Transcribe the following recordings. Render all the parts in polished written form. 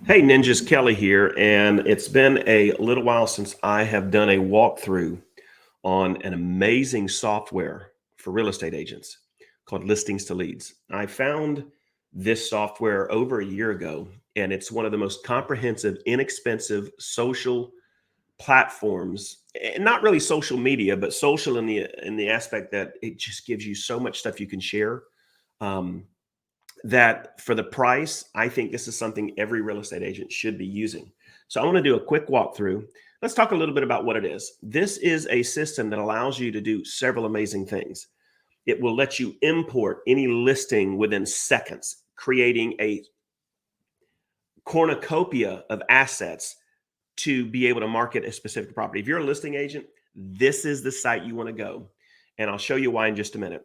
Hey Ninjas, Kelly here, and it's been a little while since I have done a walkthrough on an amazing software for real estate agents called Listings to Leads. I found this software over a year ago, and it's one of the most comprehensive, inexpensive social platforms. Not really social media, but social in the aspect that it just gives you so much stuff you can share. Um, that for the price, I think this is something every real estate agent should be using. So I want to do a quick walkthrough. Let's talk a little bit about what it is. This is a system that allows you to do several amazing things. It will let you import any listing within seconds, creating a cornucopia of assets to be able to market a specific property. If you're a listing agent, this is the site you want to go. And I'll show you why in just a minute.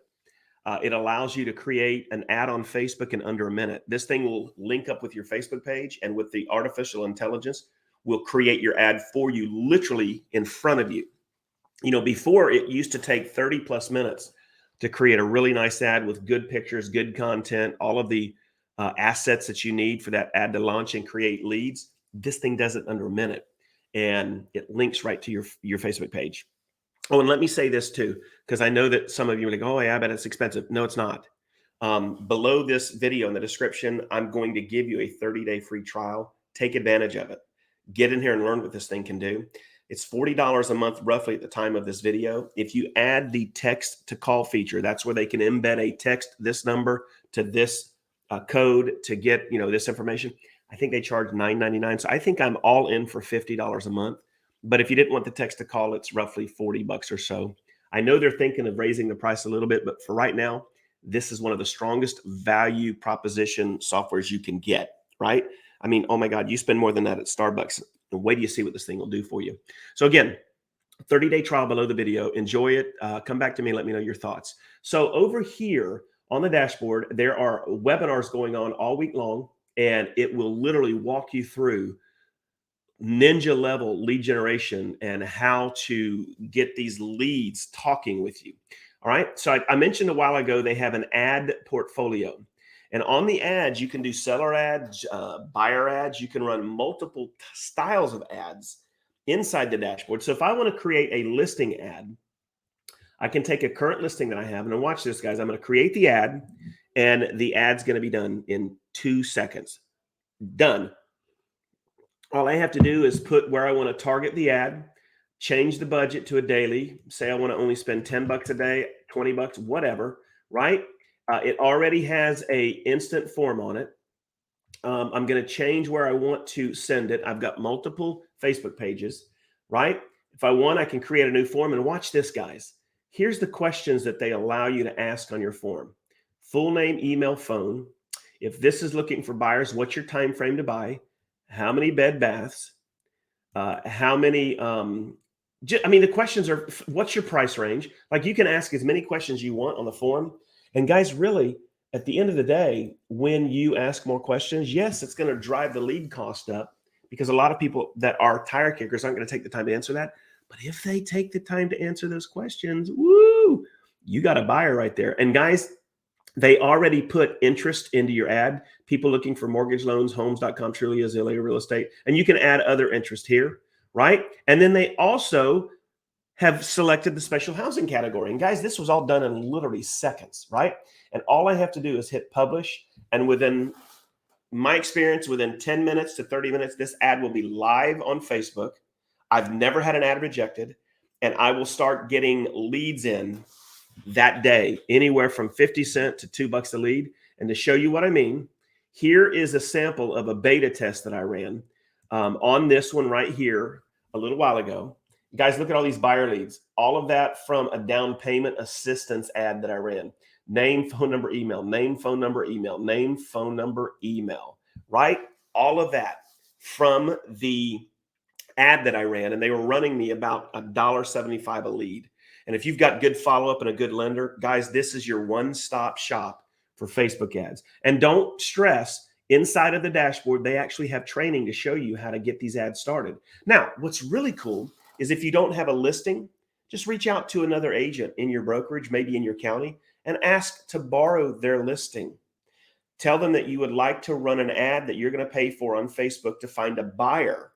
It allows you to create an ad on Facebook in under a minute. This thing will link up with your Facebook page, and with the artificial intelligence, will create your ad for you literally in front of you. You know, before it used to take 30 plus minutes to create a really nice ad with good pictures, good content, all of the assets that you need for that ad to launch and create leads. This thing does it under a minute, and it links right to your Facebook page. Oh, and let me say this too, because I know that some of you are like, oh, yeah, I bet it's expensive. No, it's not. Below this video in the description, I'm going to give you a 30-day free trial. Take advantage of it. Get in here and learn what this thing can do. It's $40 a month, roughly at the time of this video. If you add the text to call feature, that's where they can embed a text, this number to this code to get, this information. I think they charge $9.99. So I think I'm all in for $50 a month. But if you didn't want the text to call, it's roughly 40 bucks or so. I know they're thinking of raising the price a little bit, but for right now, this is one of the strongest value proposition softwares you can get, right? I mean, oh my God, you spend more than that at Starbucks. And wait till you see what this thing will do for you. So again, 30-day trial below the video. Enjoy it. Come back to me and let me know your thoughts. So over here on the dashboard, there are webinars going on all week long, and it will literally walk you through ninja level lead generation and how to get these leads talking with you. All right. So I mentioned a while ago, they have an ad portfolio. And on the ads, you can do seller ads, buyer ads. You can run multiple styles of ads inside the dashboard. So if I want to create a listing ad, I can take a current listing that I have, and watch this, guys. I'm going to create the ad, and the ad's going to be done in 2 seconds. Done. All I have to do is put where I want to target the ad, change the budget to a daily. Say I want to only spend 10 bucks a day, 20 bucks, whatever, right? It already has a instant form on it. I'm going to change where I want to send it. I've got multiple Facebook pages, right? If I want, I can create a new form. And watch this, guys. Here's the questions that they allow you to ask on your form: full name, email, phone. If this is looking for buyers, what's your time frame to buy? How many bed baths? How many? The questions are: what's your price range? Like, you can ask as many questions you want on the form. And guys, really, at the end of the day, when you ask more questions, yes, it's going to drive the lead cost up, because a lot of people that are tire kickers aren't going to take the time to answer that. But if they take the time to answer those questions, woo, you got a buyer right there. And guys, they already put interest into your ad. People looking for mortgage loans, homes.com, Trulia, Zillow, real estate. And you can add other interest here, right? And then they also have selected the special housing category. And guys, this was all done in literally seconds, right? And all I have to do is hit publish. And within my experience, within 10 minutes to 30 minutes, this ad will be live on Facebook. I've never had an ad rejected. And I will start getting leads in that day, anywhere from 50 cents to $2 a lead. And to show you what I mean, here is a sample of a beta test that I ran on this one right here a little while ago. Guys, look at all these buyer leads. All of that from a down payment assistance ad that I ran. Name, phone number, email, name, phone number, email, name, phone number, email, right? All of that from the ad that I ran, and they were running me about $1.75 a lead. And if you've got good follow-up and a good lender, guys, this is your one-stop shop for Facebook ads. And don't stress, inside of the dashboard, they actually have training to show you how to get these ads started. Now, what's really cool is if you don't have a listing, just reach out to another agent in your brokerage, maybe in your county, and ask to borrow their listing. Tell them that you would like to run an ad that you're going to pay for on Facebook to find a buyer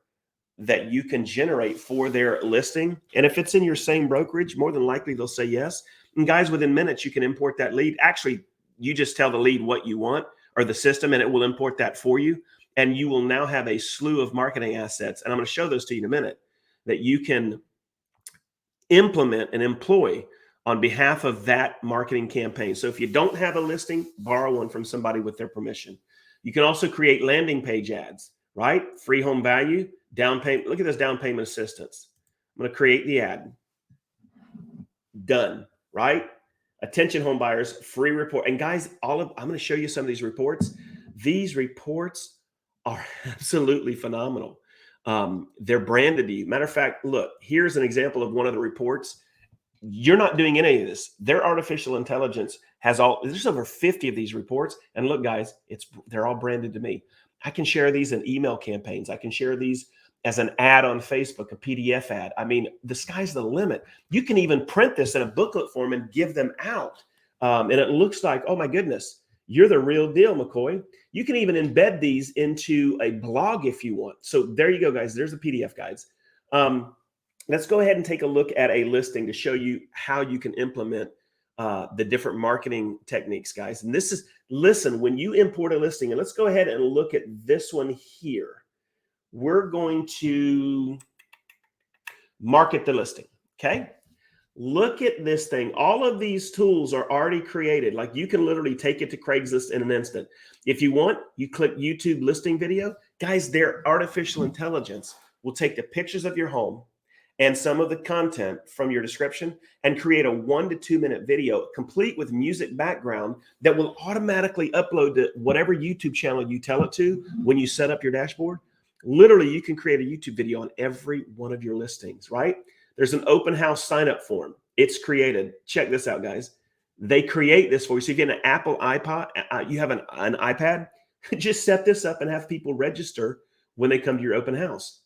that you can generate for their listing. And if it's in your same brokerage, more than likely they'll say yes. And guys, within minutes, you can import that lead. Actually, you just tell the lead what you want or the system, and it will import that for you. And you will now have a slew of marketing assets. And I'm going to show those to you in a minute that you can implement and employ on behalf of that marketing campaign. So if you don't have a listing, borrow one from somebody with their permission. You can also create landing page ads, right? Free home value, down payment. Look at this down payment assistance. I'm going to create the ad. Done, right? Attention home buyers, free report. And guys, I'm going to show you some of these reports. These reports are absolutely phenomenal. They're branded to you. Matter of fact, look, here's an example of one of the reports. You're not doing any of this. Their artificial intelligence has there's over 50 of these reports. And look, guys, they're all branded to me. I can share these in email campaigns. I can share these as an ad on Facebook, a PDF ad. I mean, the sky's the limit. You can even print this in a booklet form and give them out. And it looks like, oh my goodness, you're the real deal, McCoy. You can even embed these into a blog if you want. So there you go, guys. There's the PDF guides. Let's go ahead and take a look at a listing to show you how you can implement the different marketing techniques, guys. And this is, listen, when you import a listing, and let's go ahead and look at this one here. We're going to market the listing, okay? Look at this thing. All of these tools are already created. Like you can literally take it to Craigslist in an instant. If you want, you click YouTube listing video. Guys, their artificial intelligence will take the pictures of your home and some of the content from your description and create a 1 to 2 minute video complete with music background that will automatically upload to whatever YouTube channel you tell it to when you set up your dashboard. Literally, you can create a YouTube video on every one of your listings, right? There's an open house sign up form. It's created. Check this out, guys. They create this for you. So if you have an Apple iPod, you have an iPad, just set this up and have people register when they come to your open house.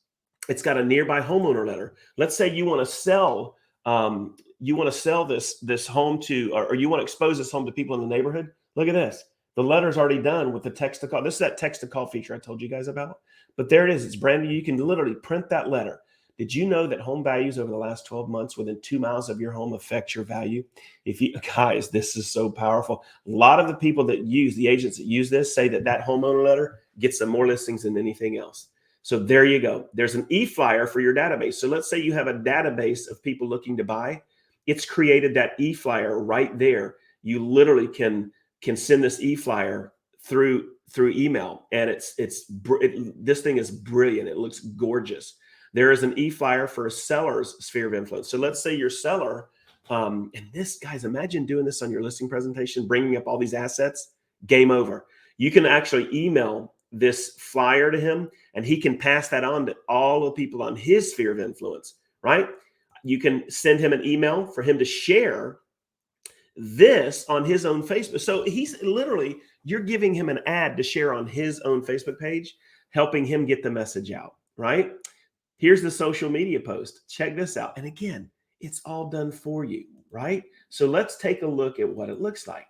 It's got a nearby homeowner letter. Let's say you want to sell, this home to, or you want to expose this home to people in the neighborhood. Look at this. The letter's already done with the text to call. This is that text to call feature I told you guys about. But there it is. It's brand new. You can literally print that letter. Did you know that home values over the last 12 months within 2 miles of your home affect your value? Guys, this is so powerful. A lot of the people the agents that use this say that homeowner letter gets them more listings than anything else. So there you go. There's an e-flyer for your database. So let's say you have a database of people looking to buy. It's created that e-flyer right there. You literally can send this e-flyer through email, and this thing is brilliant. It looks gorgeous. There is an e-flyer for a seller's sphere of influence. So let's say your seller, and this, guys, imagine doing this on your listing presentation, bringing up all these assets, game over. You can actually email this flyer to him, and he can pass that on to all the people on his sphere of influence, right? You can send him an email for him to share this on his own Facebook. So he's literally, you're giving him an ad to share on his own Facebook page, helping him get the message out, right? Here's the social media post. Check this out. And again, it's all done for you, right? So let's take a look at what it looks like.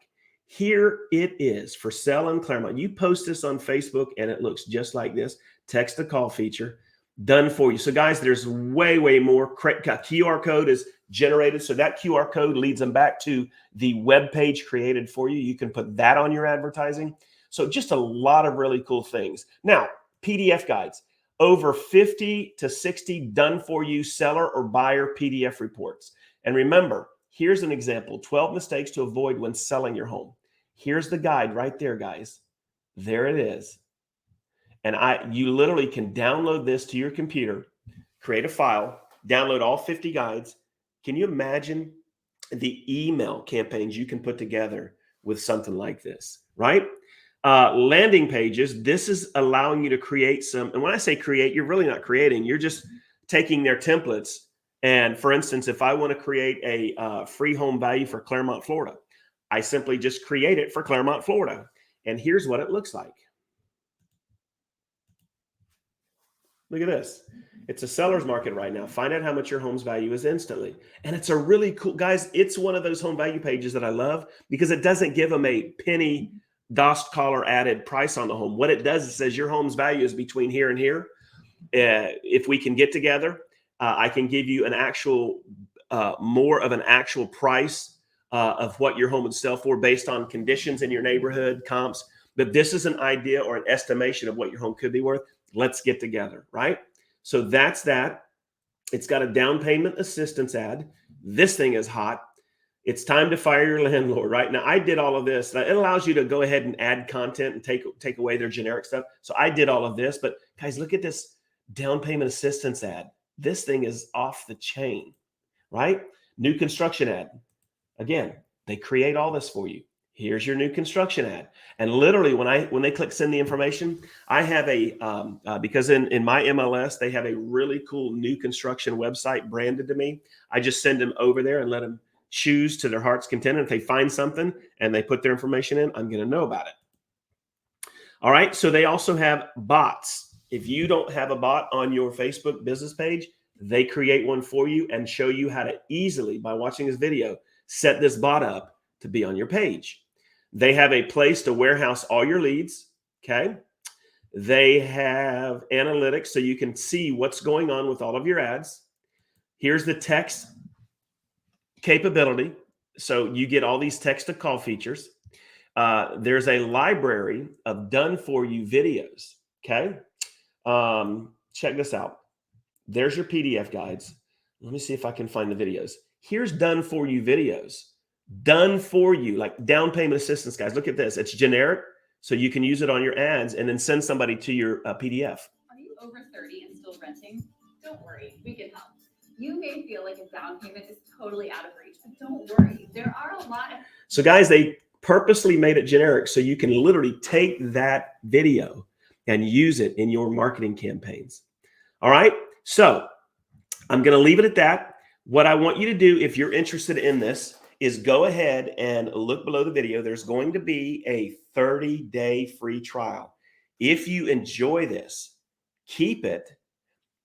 Here it is for sale in Claremont. You post this on Facebook and it looks just like this. Text to call feature done for you. So guys, there's way, way more. QR code is generated. So that QR code leads them back to the web page created for you. You can put that on your advertising. So just a lot of really cool things. Now, PDF guides, over 50 to 60 done for you seller or buyer PDF reports. And remember, here's an example, 12 mistakes to avoid when selling your home. Here's the guide right there, guys. There it is. And you literally can download this to your computer, create a file, download all 50 guides. Can you imagine the email campaigns you can put together with something like this, right? Landing pages, this is allowing you to create some, and when I say create, you're really not creating, you're just taking their templates. And for instance, if I want to create a free home value for Claremont, Florida, I simply just create it for Claremont, Florida. And here's what it looks like. Look at this. It's a seller's market right now. Find out how much your home's value is instantly. And it's a really cool, guys, it's one of those home value pages that I love because it doesn't give them a penny DOS collar added price on the home. What it does is says your home's value is between here and here. If we can get together, I can give you an actual, more of an actual price of what your home would sell for based on conditions in your neighborhood, comps. But this is an idea or an estimation of what your home could be worth. Let's get together, right? So that's that. It's got a down payment assistance ad. This thing is hot. It's time to fire your landlord. Right now, I did all of this. It allows you to go ahead and add content and take away their generic stuff. So I did all of this. But guys, look at this down payment assistance ad. This thing is off the chain, right? New construction ad. Again, they create all this for you. Here's your new construction ad. And literally, when they click send the information, I have a because in my MLS they have a really cool new construction website branded to me. I just send them over there and let them choose to their heart's content. And if they find something and they put their information in, I'm going to know about it. All right. So they also have bots. If you don't have a bot on your Facebook business page, they create one for you and show you how to easily, by watching this video, set this bot up to be on your page. They have a place to warehouse all your leads. Okay. They have analytics so you can see what's going on with all of your ads. Here's the text capability. So you get all these text to call features. There's a library of done for you videos. Okay. Check this out. There's your PDF guides. Let me see if I can find the videos. Here's done for you videos. Done for you, like down payment assistance, guys. Look at this. It's generic, so you can use it on your ads and then send somebody to your PDF. Are you over 30 and still renting? Don't worry, we can help. You may feel like a down payment is totally out of reach, but don't worry. There are a lot of... So guys, they purposely made it generic so you can literally take that video and use it in your marketing campaigns. All right. So I'm going to leave it at that. What I want you to do, if you're interested in this, is go ahead and look below the video. There's going to be a 30-day free trial. If you enjoy this, keep it.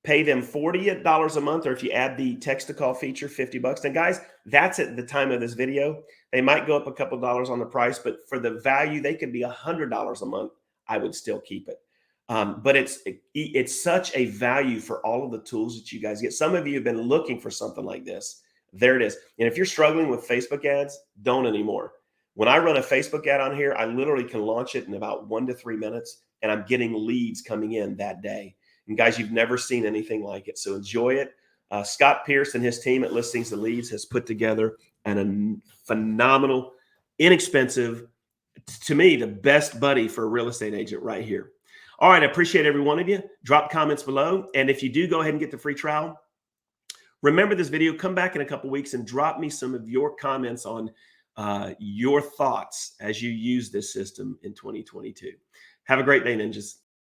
Pay them $40 a month, or if you add the text to call feature, $50. And guys, that's at the time of this video. They might go up a couple dollars on the price, but for the value, they could be $100 a month. I would still keep it. But it's such a value for all of the tools that you guys get. Some of you have been looking for something like this. There it is. And if you're struggling with Facebook ads, don't anymore. When I run a Facebook ad on here, I literally can launch it in about 1 to 3 minutes, and I'm getting leads coming in that day. And guys, you've never seen anything like it. So enjoy it. Scott Pierce and his team at Listings to Leads has put together a phenomenal, inexpensive, to me, the best buddy for a real estate agent right here. All right. I appreciate every one of you. Drop comments below. And if you do go ahead and get the free trial, remember this video, come back in a couple weeks and drop me some of your comments on your thoughts as you use this system in 2022. Have a great day, ninjas.